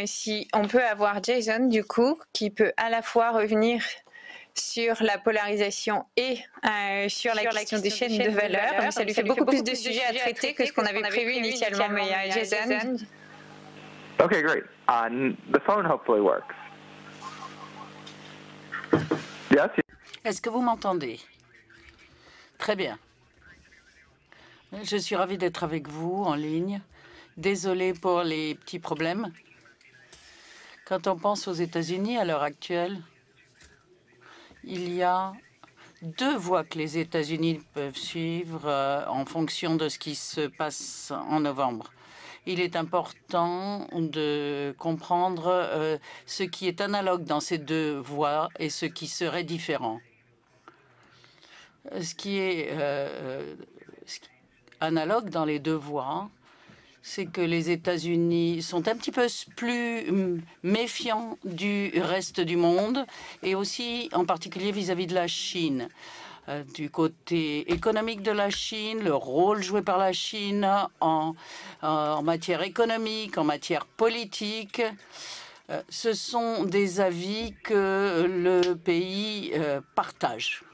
si on peut avoir Jason, du coup, qui peut à la fois revenir sur la polarisation et sur la question des chaînes de valeur. Donc, ça lui fait beaucoup plus de sujets à traiter que ce qu'on avait prévu initialement. Mais Jason. Okay, great. The phone hopefully works. Yes. Est-ce que vous m'entendez? Très bien. Je suis ravie d'être avec vous en ligne. Désolée pour les petits problèmes. Quand on pense aux États-Unis à l'heure actuelle, il y a deux voies que les États-Unis peuvent suivre en fonction de ce qui se passe en novembre. Il est important de comprendre ce qui est analogue dans ces deux voies et ce qui serait différent. Ce qui est analogue dans les deux voies, c'est que les États-Unis sont un petit peu plus méfiants du reste du monde et aussi en particulier vis-à-vis de la Chine. Du côté économique de la Chine, le rôle joué par la Chine en matière économique, en matière politique, ce sont des avis que le pays partage.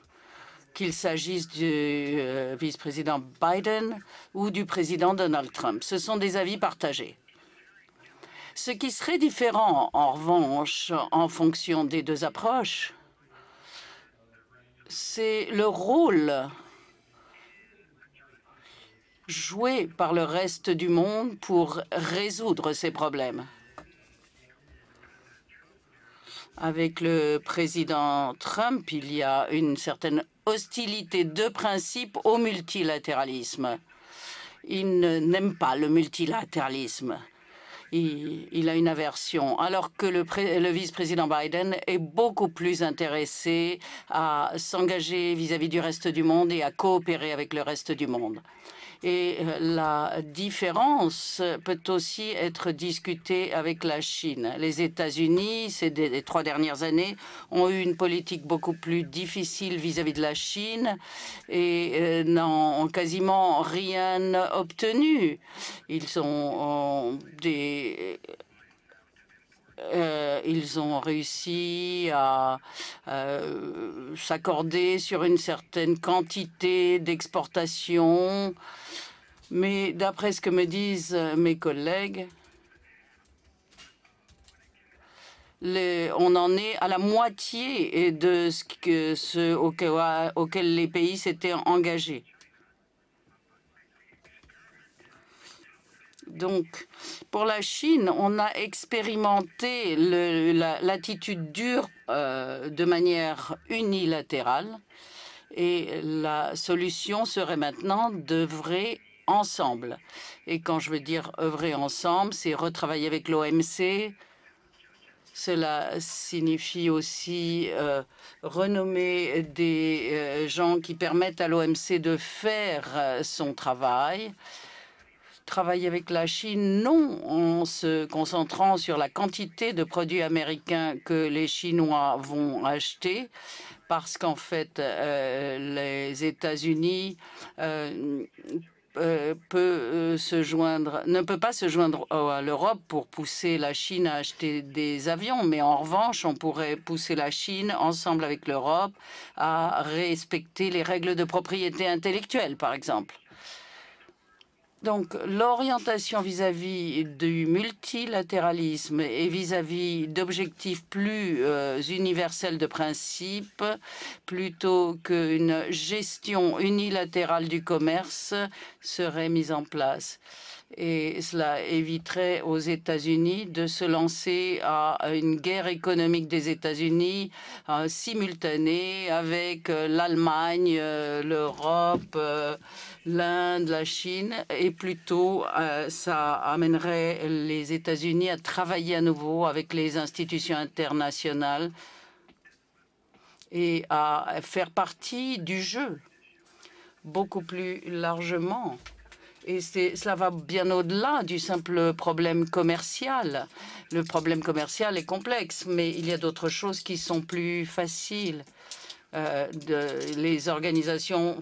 Qu'il s'agisse du vice-président Biden ou du président Donald Trump. Ce sont des avis partagés. Ce qui serait différent, en revanche, en fonction des deux approches, c'est le rôle joué par le reste du monde pour résoudre ces problèmes. Avec le président Trump, il y a une certaine hostilité de principe au multilatéralisme. Il n'aime pas le multilatéralisme. Il a une aversion, alors que le vice-président Biden est beaucoup plus intéressé à s'engager vis-à-vis du reste du monde et à coopérer avec le reste du monde. Et la différence peut aussi être discutée avec la Chine. Les États-Unis, les 3 dernières années, ont eu une politique beaucoup plus difficile vis-à-vis de la Chine et n'ont quasiment rien obtenu. Ils ont ils ont réussi à s'accorder sur une certaine quantité d'exportation. Mais d'après ce que me disent mes collègues, on en est à la moitié de ce auquel les pays s'étaient engagés. Donc, pour la Chine, on a expérimenté l'attitude dure de manière unilatérale et la solution serait maintenant d'œuvrer ensemble. Et quand je veux dire œuvrer ensemble, c'est retravailler avec l'OMC. Cela signifie aussi renommer des gens qui permettent à l'OMC de faire son travail. Travailler avec la Chine, non en se concentrant sur la quantité de produits américains que les Chinois vont acheter, parce qu'en fait, les États-Unis ne peut pas se joindre à l'Europe pour pousser la Chine à acheter des avions, mais en revanche, on pourrait pousser la Chine, ensemble avec l'Europe, à respecter les règles de propriété intellectuelle, par exemple. Donc, l'orientation vis-à-vis du multilatéralisme et vis-à-vis d'objectifs plus universels de principe, plutôt qu'une gestion unilatérale du commerce, serait mise en place. Et cela éviterait aux États-Unis de se lancer à une guerre économique des États-Unis simultanée avec l'Allemagne, l'Europe, l'Inde, la Chine, et plutôt ça amènerait les États-Unis à travailler à nouveau avec les institutions internationales et à faire partie du jeu beaucoup plus largement Et cela va bien au-delà du simple problème commercial. Le problème commercial est complexe, mais il y a d'autres choses qui sont plus faciles. Les organisations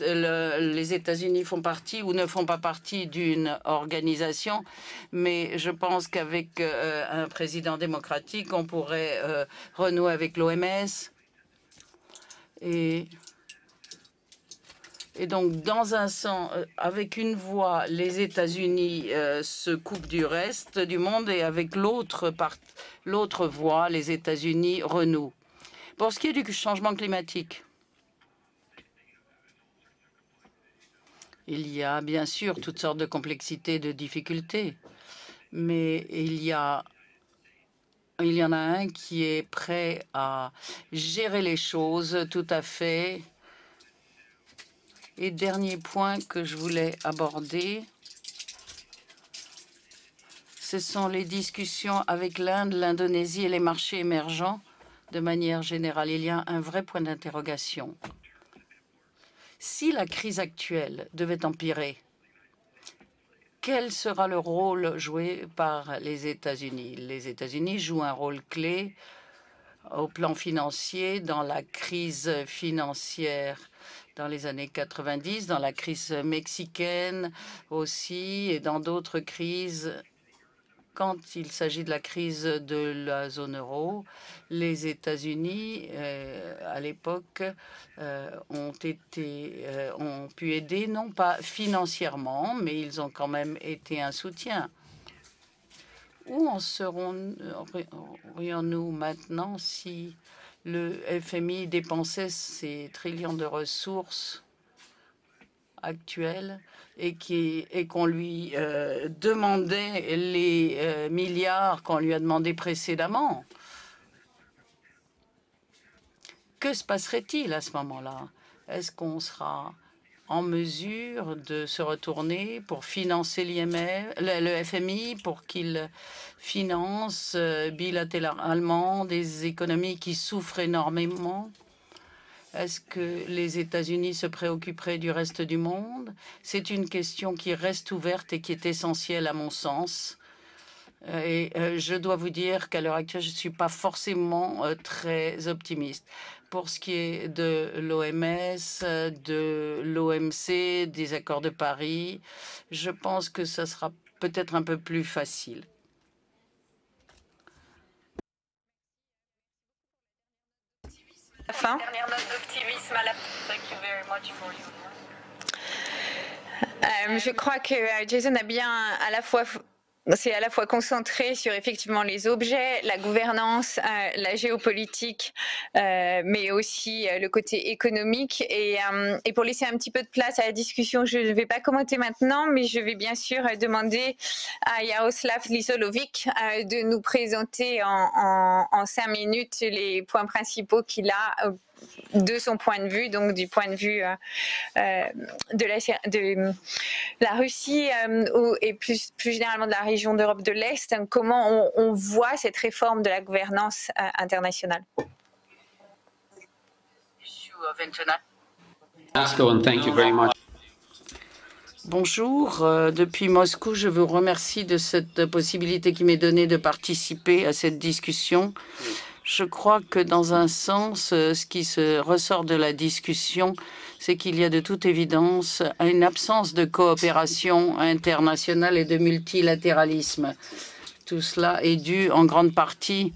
les États-Unis font partie ou ne font pas partie d'une organisation, mais je pense qu'avec un président démocratique, on pourrait renouer avec l'OMS et donc, dans un sens, avec une voix, les États-Unis se coupent du reste du monde et avec l'autre voix, les États-Unis renouent. Pour ce qui est du changement climatique, il y a bien sûr toutes sortes de complexités, de difficultés, mais il y en a un qui est prêt à gérer les choses tout à fait. Et dernier point que je voulais aborder, ce sont les discussions avec l'Inde, l'Indonésie et les marchés émergents. De manière générale, il y a un vrai point d'interrogation. Si la crise actuelle devait empirer, quel sera le rôle joué par les États-Unis? Les États-Unis jouent un rôle clé au plan financier dans la crise financière dans les années 90, dans la crise mexicaine aussi et dans d'autres crises. Quand il s'agit de la crise de la zone euro, les États-Unis, à l'époque, ont pu aider, non pas financièrement, mais ils ont quand même été un soutien. Où en serions-nous maintenant si le FMI dépensait ces trillions de ressources actuelles et qu'on lui demandait les milliards qu'on lui a demandé précédemment? Que se passerait-il à ce moment-là? Est-ce qu'on sera en mesure de se retourner pour financer le FMI, pour qu'il finance bilatéralement des économies qui souffrent énormément? Est-ce que les États-Unis se préoccuperaient du reste du monde? C'est une question qui reste ouverte et qui est essentielle à mon sens. Et je dois vous dire qu'à l'heure actuelle, je ne suis pas forcément très optimiste. Pour ce qui est de l'OMS, de l'OMC, des accords de Paris, je pense que ça sera peut-être un peu plus facile. Fin. Je crois que Jason a bien c'est à la fois concentré sur effectivement les objets, la gouvernance, la géopolitique, mais aussi le côté économique. Et pour laisser un petit peu de place à la discussion, je ne vais pas commenter maintenant, mais je vais bien sûr demander à Jaroslav Lisolovic de nous présenter en 5 minutes les points principaux qu'il a de son point de vue, donc du point de vue de la Russie et plus généralement de la région d'Europe de l'Est, comment on voit cette réforme de la gouvernance internationale. Bonjour, depuis Moscou, je vous remercie de cette possibilité qui m'est donnée de participer à cette discussion. Je crois que dans un sens, ce qui se ressort de la discussion, c'est qu'il y a de toute évidence une absence de coopération internationale et de multilatéralisme. Tout cela est dû en grande partie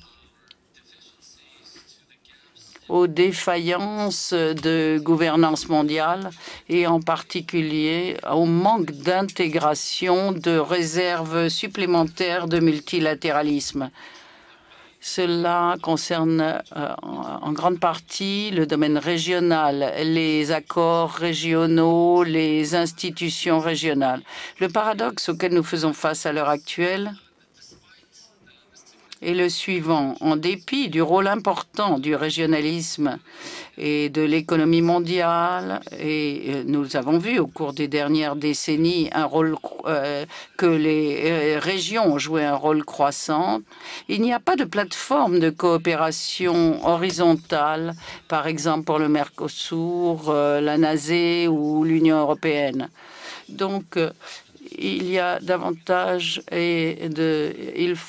aux défaillances de gouvernance mondiale et en particulier au manque d'intégration de réserves supplémentaires de multilatéralisme. Cela concerne en grande partie le domaine régional, les accords régionaux, les institutions régionales. Le paradoxe auquel nous faisons face à l'heure actuelle est le suivant. En dépit du rôle important du régionalisme et de l'économie mondiale, et nous avons vu au cours des dernières décennies que les régions ont joué un rôle croissant, il n'y a pas de plateforme de coopération horizontale, par exemple pour le Mercosur, la NASE ou l'Union européenne. Donc, il y a davantage de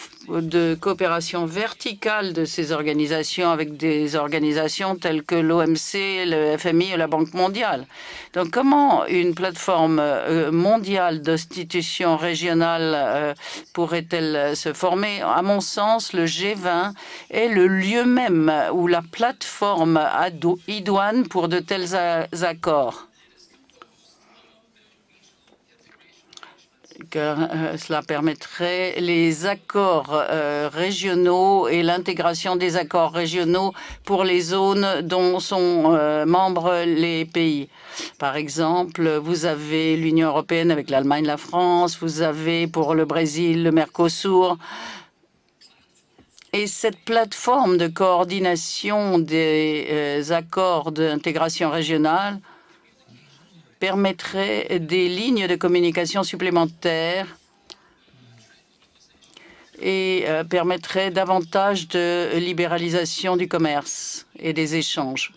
coopération verticale de ces organisations avec des organisations telles que l'OMC, le FMI et la Banque mondiale. Donc, comment une plateforme mondiale d'institutions régionales pourrait-elle se former? À mon sens, le G20 est le lieu même ou la plateforme idoine pour de tels accords. Car cela permettrait les accords régionaux et l'intégration des accords régionaux pour les zones dont sont membres les pays. Par exemple, vous avez l'Union européenne avec l'Allemagne, la France, vous avez pour le Brésil le Mercosur. Et cette plateforme de coordination des accords d'intégration régionale permettrait des lignes de communication supplémentaires et permettrait davantage de libéralisation du commerce et des échanges.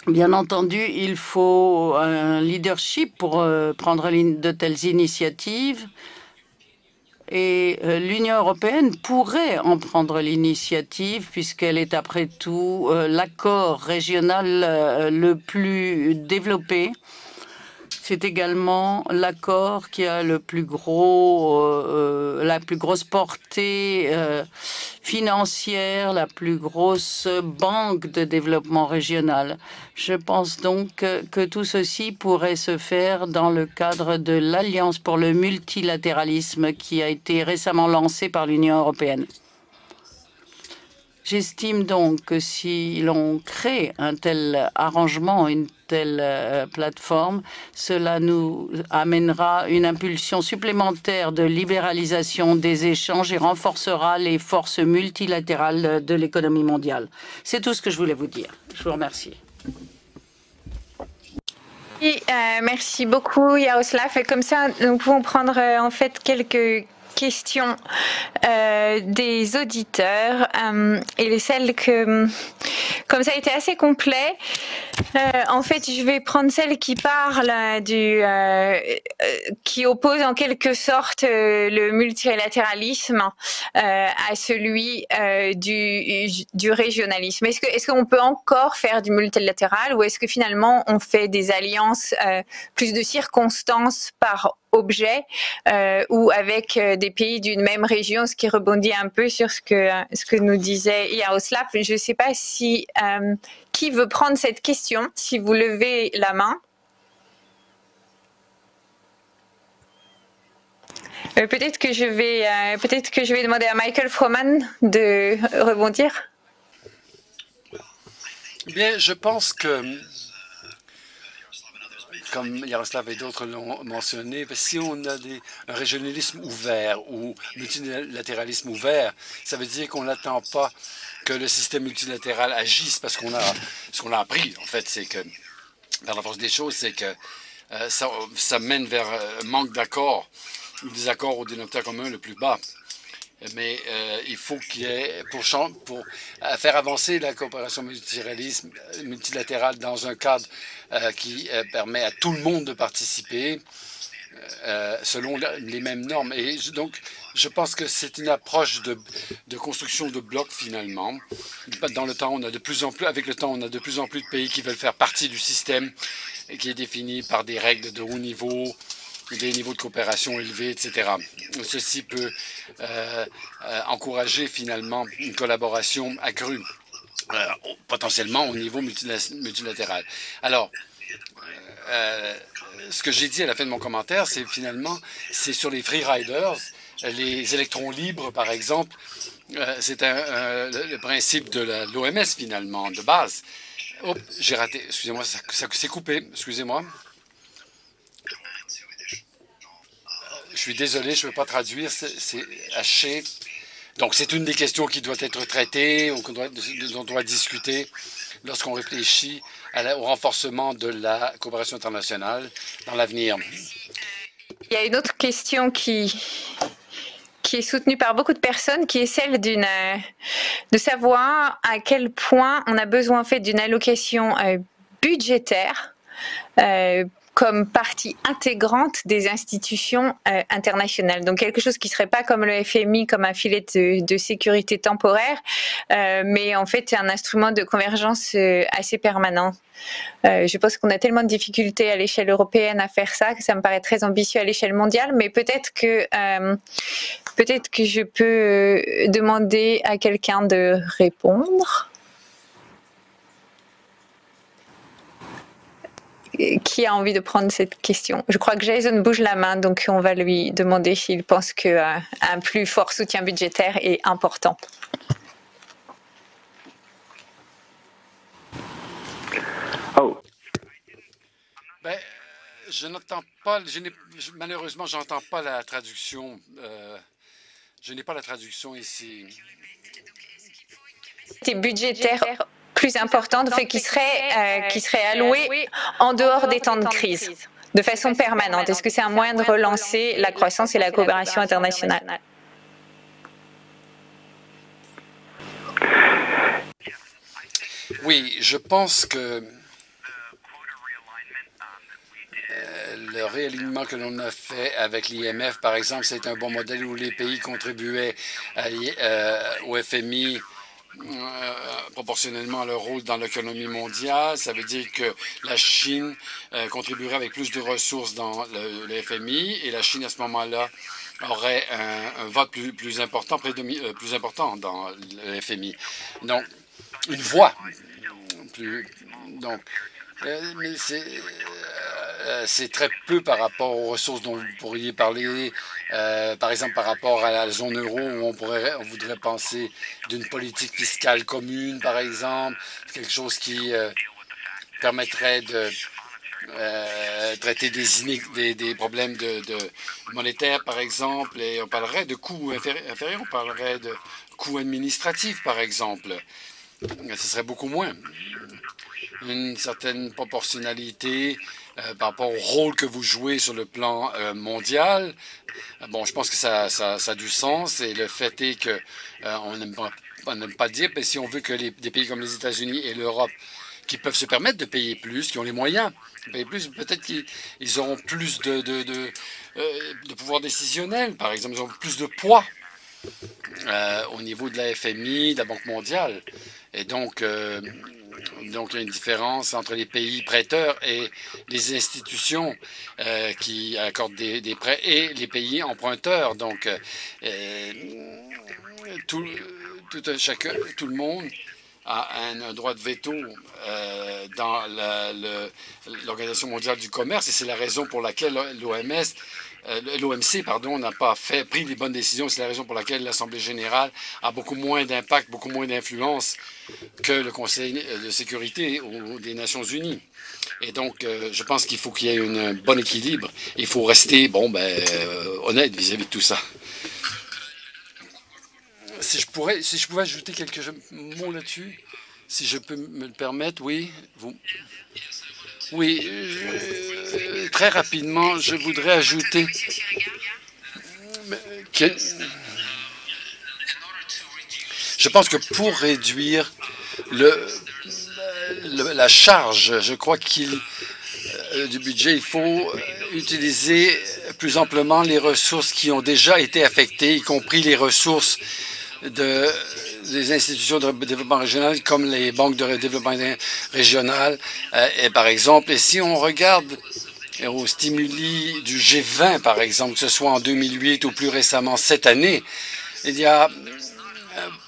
Bien entendu, il faut un leadership pour prendre de telles initiatives. Et l'Union européenne pourrait en prendre l'initiative puisqu'elle est après tout l'accord régional le plus développé. C'est également l'accord qui a la plus grosse portée financière, la plus grosse banque de développement régional. Je pense donc que tout ceci pourrait se faire dans le cadre de l'Alliance pour le multilatéralisme qui a été récemment lancée par l'Union européenne. J'estime donc que si l'on crée un tel arrangement, une telle plateforme, cela nous amènera une impulsion supplémentaire de libéralisation des échanges et renforcera les forces multilatérales de l'économie mondiale. C'est tout ce que je voulais vous dire. Je vous remercie. Merci beaucoup, Yaroslav. Et comme ça, nous pouvons prendre en fait quelques questions des auditeurs et celles que, comme ça a été assez complet, en fait, je vais prendre celle qui parle qui oppose en quelque sorte le multilatéralisme à celui du régionalisme. Est-ce qu'on peut encore faire du multilatéral ou est-ce que finalement on fait des alliances plus de circonstances par objet ou avec des pays d'une même région, ce qui rebondit un peu sur ce que nous disait Yaroslav. Je ne sais pas si qui veut prendre cette question, si vous levez la main. Peut-être que je vais demander à Michael Froman de rebondir. Bien, je pense que, comme Yaroslav et d'autres l'ont mentionné, si on a un régionalisme ouvert ou multilatéralisme ouvert, ça veut dire qu'on n'attend pas que le système multilatéral agisse parce ce qu'on a appris, en fait, c'est que, par la force des choses, c'est que ça mène vers un manque d'accords, des accords au dénominateur commun le plus bas. Mais il faut qu'il y ait, pour faire avancer la coopération multilatérale dans un cadre qui permet à tout le monde de participer selon les mêmes normes. Et donc, je pense que c'est une approche de construction de blocs finalement. Dans le temps, avec le temps, on a de plus en plus de pays qui veulent faire partie du système qui est défini par des règles de haut niveau, des niveaux de coopération élevés, etc. Ceci peut encourager finalement une collaboration accrue, potentiellement au niveau multilatéral. Alors, ce que j'ai dit à la fin de mon commentaire, c'est finalement, c'est sur les free riders, les électrons libres, par exemple, c'est le principe de l'OMS finalement, de base. Hop, j'ai raté, excusez-moi, ça s'est coupé, excusez-moi. Je suis désolé, je ne peux pas traduire, c'est haché. Donc, c'est une des questions qui doit être traitée, ou dont on doit discuter lorsqu'on réfléchit au renforcement de la coopération internationale dans l'avenir. Il y a une autre question qui est soutenue par beaucoup de personnes, qui est celle de savoir à quel point on a besoin en fait d'une allocation budgétaire comme partie intégrante des institutions internationales. Donc quelque chose qui serait pas comme le FMI, comme un filet de sécurité temporaire, mais en fait un instrument de convergence assez permanent. Je pense qu'on a tellement de difficultés à l'échelle européenne à faire ça que ça me paraît très ambitieux à l'échelle mondiale, mais peut-être que je peux demander à quelqu'un de répondre. Qui a envie de prendre cette question? Je crois que Jason bouge la main, donc on va lui demander s'il pense qu'un plus fort soutien budgétaire est important. Oh. Ben, je n'entends pas, malheureusement, j'entends pas la traduction. Je n'ai pas la traduction ici. C'est budgétaire plus importante, fait qui serait alloué en dehors des temps de crise, de façon permanente. Est-ce que c'est un moyen de relancer la croissance et la coopération internationale? Oui, je pense que le réalignement que l'on a fait avec l'IMF, par exemple, c'est un bon modèle où les pays contribuaient au FMI proportionnellement à leur rôle dans l'économie mondiale. Ça veut dire que la Chine contribuerait avec plus de ressources dans le FMI et la Chine, à ce moment-là, aurait un vote plus important, plus important dans le FMI. Donc, une voix. Donc, mais c'est très peu par rapport aux ressources dont vous pourriez parler, par exemple par rapport à la zone euro où on voudrait penser d'une politique fiscale commune, par exemple, quelque chose qui permettrait de traiter des problèmes monétaires, par exemple, et on parlerait de coûts inférieurs, on parlerait de coûts administratifs, par exemple. Ce serait beaucoup moins. Une certaine proportionnalité par rapport au rôle que vous jouez sur le plan mondial. Bon, je pense que ça a du sens et le fait est que on n'aime pas dire, mais si on veut que des pays comme les États-Unis et l'Europe qui peuvent se permettre de payer plus, qui ont les moyens de payer plus, peut-être qu'ils auront plus de pouvoir décisionnel, par exemple, ils auront plus de poids au niveau de la FMI, de la Banque mondiale. Et donc, il y a une différence entre les pays prêteurs et les institutions qui accordent des prêts et les pays emprunteurs. Donc, tout le monde a un droit de veto dans l'Organisation mondiale du commerce et c'est la raison pour laquelle l'OMC n'a pas pris les bonnes décisions. C'est la raison pour laquelle l'Assemblée générale a beaucoup moins d'impact, beaucoup moins d'influence que le Conseil de sécurité des Nations unies. Et donc, je pense qu'il faut qu'il y ait un bon équilibre. Il faut rester honnête vis-à-vis de tout ça. Si je pouvais ajouter quelques mots là-dessus, si je peux me le permettre, oui. Oui, très rapidement, je voudrais ajouter que je pense que pour réduire la charge, je crois du budget, il faut utiliser plus amplement les ressources qui ont déjà été affectées, y compris les ressources des institutions de développement régional comme les banques de développement régional, par exemple. Et si on regarde aux stimuli du G20, par exemple, que ce soit en 2008 ou plus récemment cette année, il n'y a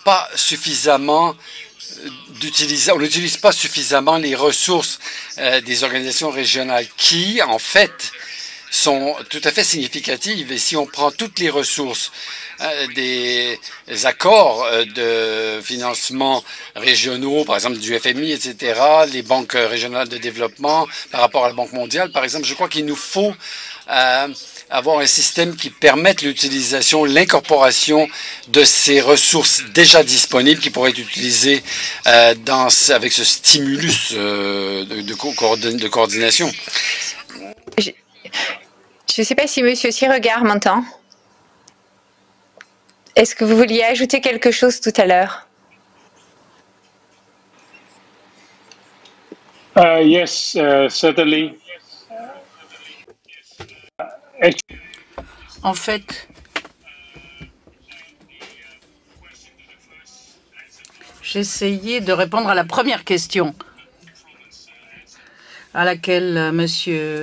pas suffisamment on n'utilise pas suffisamment les ressources des organisations régionales qui, en fait, sont tout à fait significatives. Et si on prend toutes les ressources des accords de financement régionaux, par exemple du FMI, etc., les banques régionales de développement par rapport à la Banque mondiale, par exemple, je crois qu'il nous faut avoir un système qui permette l'utilisation, l'incorporation de ces ressources déjà disponibles qui pourraient être utilisées avec ce stimulus de coordination. Je ne sais pas si M. Siregard m'entend. Est-ce que vous vouliez ajouter quelque chose tout à l'heure? Yes, certainly. En fait, j'essayais de répondre à la première question à laquelle M.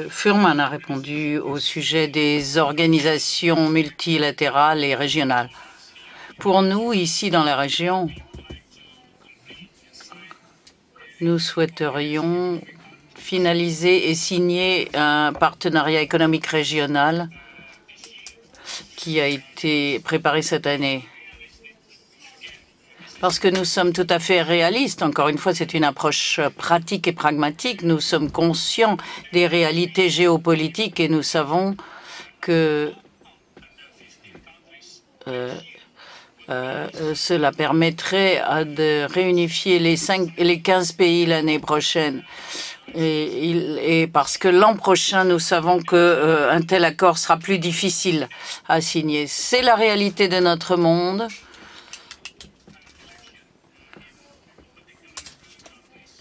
Furman a répondu au sujet des organisations multilatérales et régionales. Pour nous, ici dans la région, nous souhaiterions finaliser et signer un partenariat économique régional qui a été préparé cette année. Parce que nous sommes tout à fait réalistes. Encore une fois, c'est une approche pratique et pragmatique. Nous sommes conscients des réalités géopolitiques et nous savons que cela permettrait de réunifier les 15 pays l'année prochaine. Et parce que l'an prochain, nous savons qu'un tel accord sera plus difficile à signer. C'est la réalité de notre monde.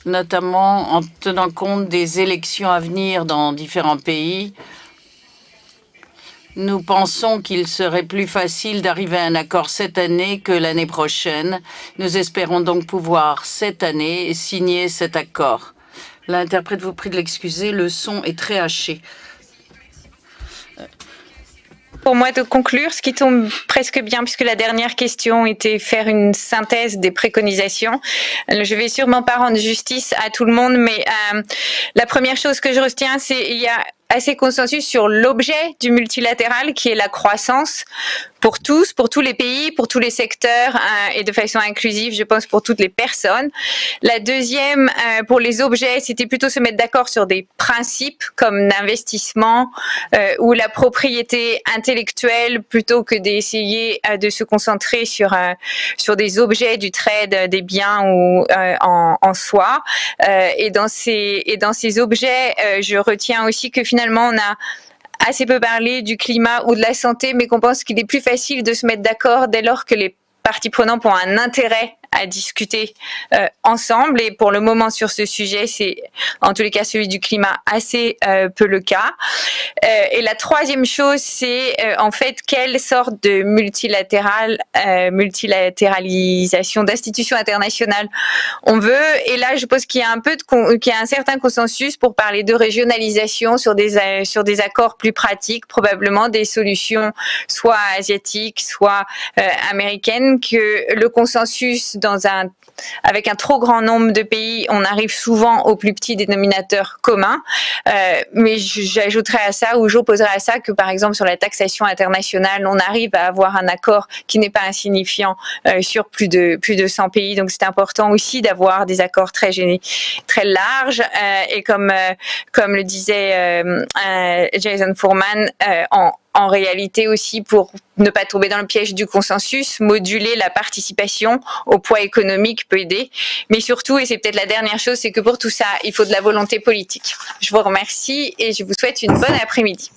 Notamment en tenant compte des élections à venir dans différents pays. Nous pensons qu'il serait plus facile d'arriver à un accord cette année que l'année prochaine. Nous espérons donc pouvoir cette année signer cet accord. L'interprète vous prie de l'excuser, le son est très haché. Pour moi de conclure, ce qui tombe presque bien, puisque la dernière question était faire une synthèse des préconisations. Je vais sûrement pas rendre justice à tout le monde, mais la première chose que je retiens, c'est qu'il y a assez consensus sur l'objet du multilatéral, qui est la croissance pour tous les pays, pour tous les secteurs et de façon inclusive, je pense, pour toutes les personnes. La deuxième, pour les objets, c'était plutôt se mettre d'accord sur des principes comme l'investissement ou la propriété intellectuelle plutôt que d'essayer de se concentrer sur des objets du trade, des biens ou en soi. Et dans ces objets, je retiens aussi que finalement, on a assez peu parlé du climat ou de la santé, mais qu'on pense qu'il est plus facile de se mettre d'accord dès lors que les parties prenantes ont un intérêt à discuter ensemble. Et pour le moment, sur ce sujet, c'est en tous les cas celui du climat assez peu le cas. Et la troisième chose, c'est en fait quelle sorte de multilatéralisation d'institutions internationales on veut. Et là, je pense qu'il y a qu'il y a un certain consensus pour parler de régionalisation sur des accords plus pratiques, probablement des solutions soit asiatiques, soit américaines, que le consensus avec un trop grand nombre de pays, on arrive souvent au plus petit dénominateur commun. Mais j'ajouterais à ça, ou j'opposerais à ça, que par exemple sur la taxation internationale, on arrive à avoir un accord qui n'est pas insignifiant sur plus de 100 pays. Donc c'est important aussi d'avoir des accords très larges. Et comme le disait Jason Furman, en réalité aussi, pour ne pas tomber dans le piège du consensus, moduler la participation au poids économique peut aider. Mais surtout, et c'est peut-être la dernière chose, c'est que pour tout ça, il faut de la volonté politique. Je vous remercie et je vous souhaite une bonne après-midi.